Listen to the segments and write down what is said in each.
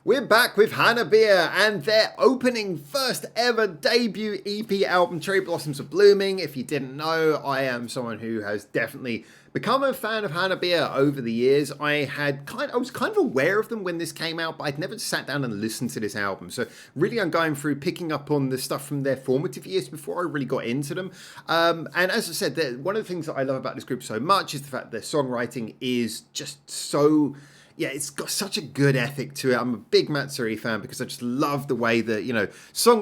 We're back with HANABIE and their opening first ever debut EP album, Cherry Blossoms Are Blooming. If you didn't know, I am someone who has definitely become a fan of HANABIE over the years. I was kind of aware of them when this came out, but I'd never sat down and listened to this album. So really I'm going through picking up on the stuff from their formative years before I really got into them. And as I said, one of the things that I love about this group so much is the fact that their songwriting is just so... yeah, it's got such a good ethic to it. I'm a big Matsuri fan because I just love the way that, you know,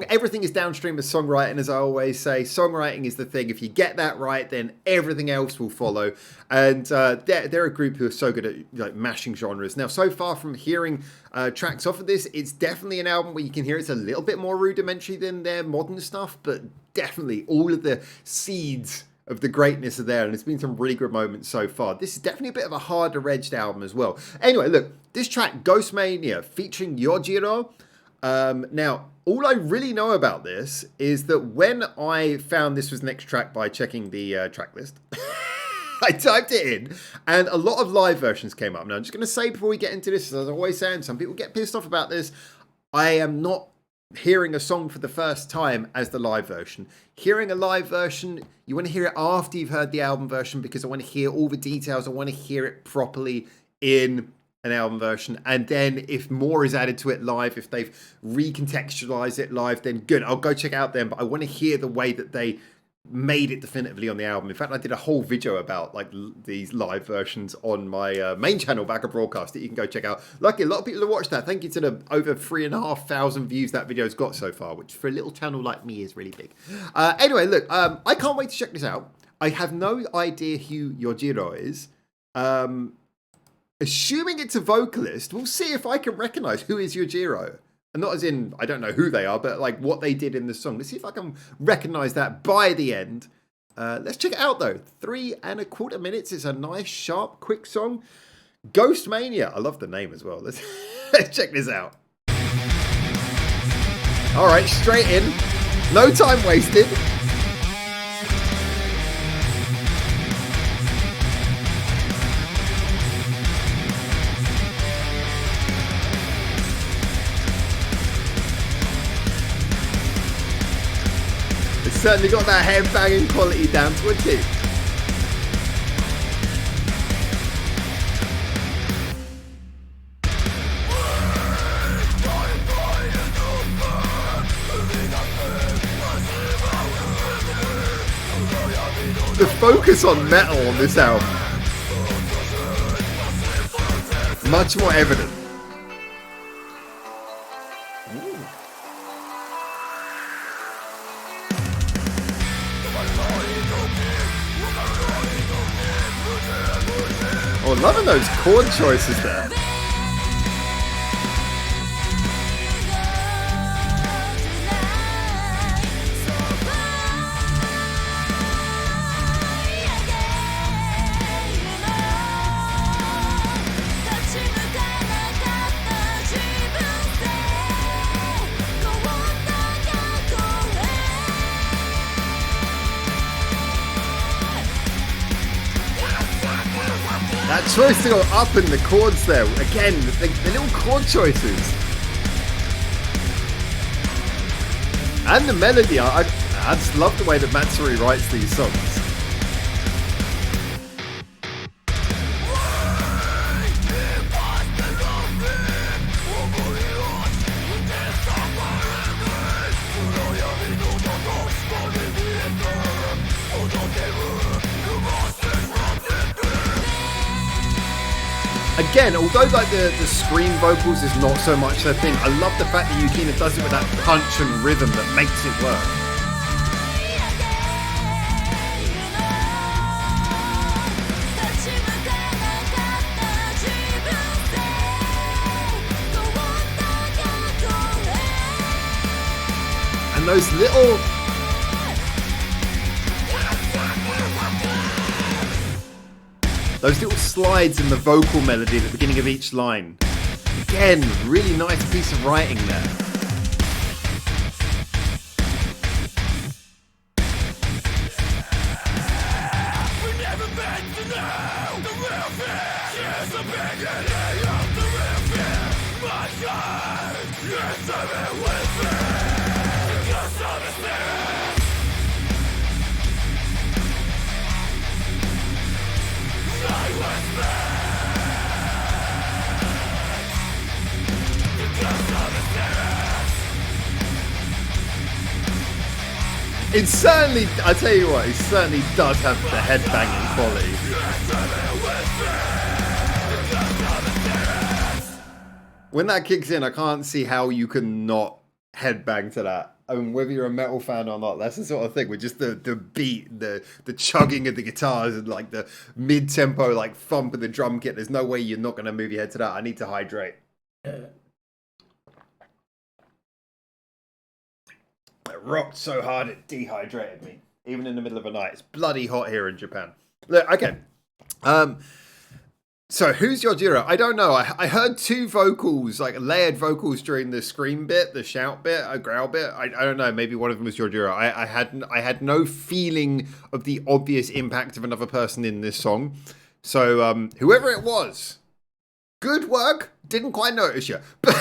everything is downstream of songwriting, as I always say. Songwriting is the thing. If you get that right, then everything else will follow. And they're a group who are so good at like mashing genres. Now, so far from hearing tracks off of this, it's definitely an album where you can hear it's a little bit more rudimentary than their modern stuff, but definitely all of the seeds of the greatness are there, and it's been some really good moments so far. This is definitely a bit of a harder-edged album as well. Anyway, look, this track, Ghost Mania, featuring Yojiro. Now, all I really know about this is that when I found this was the next track by checking the track list, I typed it in, and a lot of live versions came up. Now, I'm just going to say before we get into this, as I always say, and some people get pissed off about this, I am not hearing a song for the first time as the live version. Hearing a live version, you want to hear it after you've heard the album version, because I want to hear all the details. I want to hear it properly in an album version. And then if more is added to it live, if they've recontextualized it live, then good, I'll go check out them. But I want to hear the way that they made it definitively on the album. In fact, I did a whole video about like these live versions on my main channel, Back of Broadcast, that you can go check out. Luckily, a lot of people have watched that. Thank you to the over 3,500 views that video's got so far, which for a little channel like me is really big. Anyway, look, I can't wait to check this out. I have no idea who Yojiro is. Assuming it's a vocalist, we'll see if I can recognize who is Yojiro. And not as in, I don't know who they are, but like what they did in the song. Let's see if I can recognize that by the end. Let's check it out though. 3¼ minutes. It's a nice, sharp, quick song. Ghost Mania. I love the name as well. Let's check this out. All right, straight in. No time wasted. Certainly got that headbanging quality down to a T. The focus on metal on this album, much more evident. Oh, loving those chord choices there. That choice to go up in the chords there, again, the little chord choices. And the melody, I just love the way that Matsuri writes these songs. Again, although like the scream vocals is not so much their thing, I love the fact that Yukina does it with that punch and rhythm that makes it work. And those little... those little slides in the vocal melody at the beginning of each line. Again, really nice piece of writing there. The beginning of the real fear. My God. It certainly, I tell you what, it certainly does have the headbanging quality. When that kicks in, I can't see how you can not headbang to that. I mean, whether you're a metal fan or not, that's the sort of thing with just the beat, the chugging of the guitars and like the mid-tempo like thump of the drum kit. There's no way you're not going to move your head to that. I need to hydrate. It rocked so hard it dehydrated me, even in the middle of the night. It's bloody hot here in Japan. Look, okay. So who's Yojiro? I don't know. I heard two vocals, like layered vocals during the scream bit, the shout bit, a growl bit. I don't know. Maybe one of them was Yojiro. I had no feeling of the obvious impact of another person in this song. So whoever it was, good work. Didn't quite notice you. But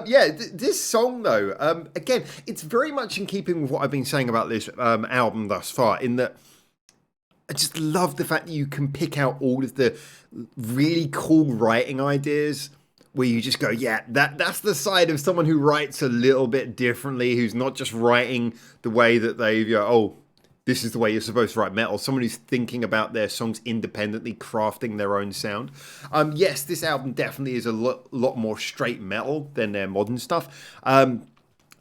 yeah, this song though, again, it's very much in keeping with what I've been saying about this album thus far, in that I just love the fact that you can pick out all of the really cool writing ideas where you just go, yeah, that's the side of someone who writes a little bit differently, who's not just writing the way that they go, oh, this is the way you're supposed to write metal. Someone who's thinking about their songs independently, crafting their own sound. Yes, this album definitely is a lot more straight metal than their modern stuff.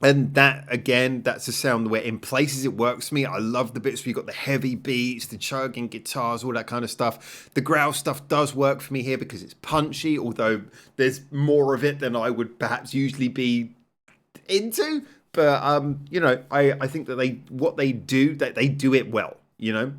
And that, again, that's a sound where in places it works for me. I love the bits where you've got the heavy beats, the chugging guitars, all that kind of stuff. The growl stuff does work for me here because it's punchy, although there's more of it than I would perhaps usually be into. But, you know, I think that what they do it well, you know.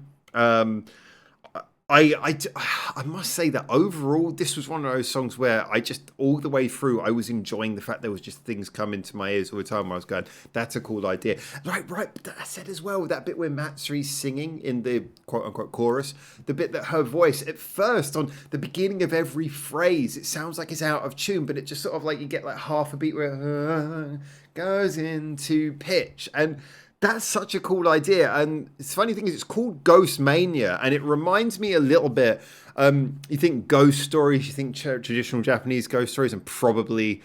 I must say that overall, this was one of those songs where I just, all the way through, I was enjoying the fact there was just things coming to my ears all the time where I was going, that's a cool idea. Right, but that said as well, that bit where Matsui's singing in the quote-unquote chorus, the bit that her voice, at first, on the beginning of every phrase, it sounds like it's out of tune, but it just sort of like, you get like half a beat where it goes into pitch, and that's such a cool idea. And the funny thing is, it's called Ghost Mania, and it reminds me a little bit, you think ghost stories, you think traditional Japanese ghost stories, and probably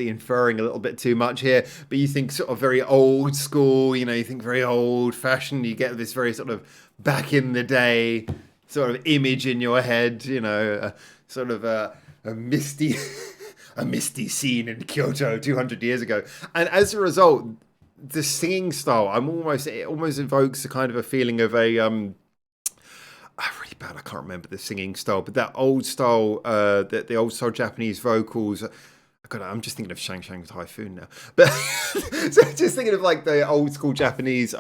inferring a little bit too much here, but you think sort of very old school, you know, you think very old fashioned, you get this very sort of back in the day sort of image in your head, you know, sort of a misty a misty scene in Kyoto 200 years ago. And as a result, the singing style, it almost evokes a kind of a feeling of a really bad, I can't remember the singing style, but that old style, the old style Japanese vocals. God, I'm just thinking of Shang Shang Typhoon now, but so just thinking of like the old school Japanese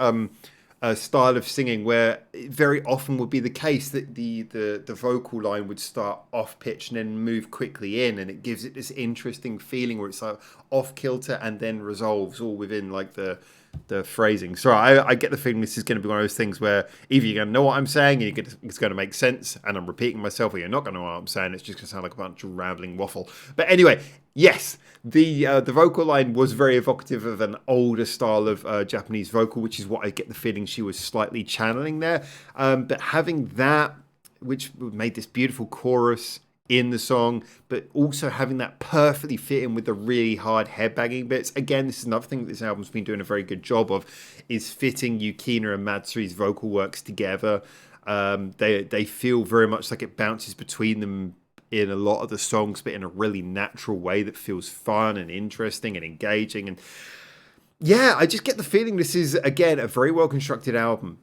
style of singing, where it very often would be the case that the vocal line would start off pitch and then move quickly in, and it gives it this interesting feeling where it's like off kilter and then resolves all within like the phrasing. So I get the feeling this is going to be one of those things where either you're going to know what I'm saying and it's going to make sense and I'm repeating myself, or you're not going to know what I'm saying. It's just going to sound like a bunch of rambling waffle. But anyway, yes, the vocal line was very evocative of an older style of Japanese vocal, which is what I get the feeling she was slightly channeling there. But having that, which made this beautiful chorus in the song, but also having that perfectly fit in with the really hard headbanging bits. Again, this is another thing that this album's been doing a very good job of, is fitting Yukina and Matsui's vocal works together. They feel very much like it bounces between them in a lot of the songs, but in a really natural way that feels fun and interesting and engaging. And yeah, I just get the feeling this is, again, a very well constructed album.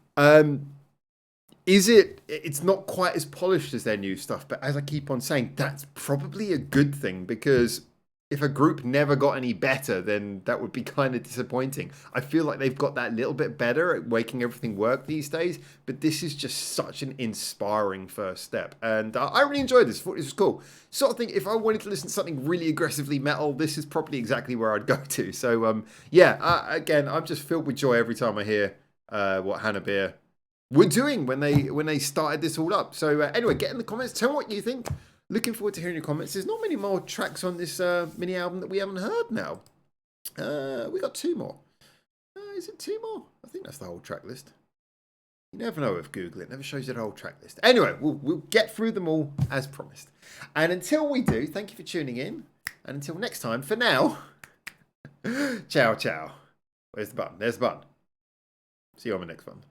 It's not quite as polished as their new stuff, but as I keep on saying, that's probably a good thing, because if a group never got any better, then that would be kind of disappointing. I feel like they've got that little bit better at making everything work these days, but this is just such an inspiring first step. And I really enjoyed this. I thought this was cool. Sort of thing, if I wanted to listen to something really aggressively metal, this is probably exactly where I'd go to. So, again, I'm just filled with joy every time I hear what HANABIE were doing when they started this all up. So anyway, get in the comments, tell me what you think. Looking forward to hearing your comments. There's not many more tracks on this mini album that we haven't heard now. We got 2 more. Is it 2 more? I think that's the whole track list. You never know with Google. It never shows you the whole track list. Anyway, we'll get through them all as promised. And until we do, thank you for tuning in. And until next time, for now, ciao, ciao. Where's the button? There's the button. See you on the next one.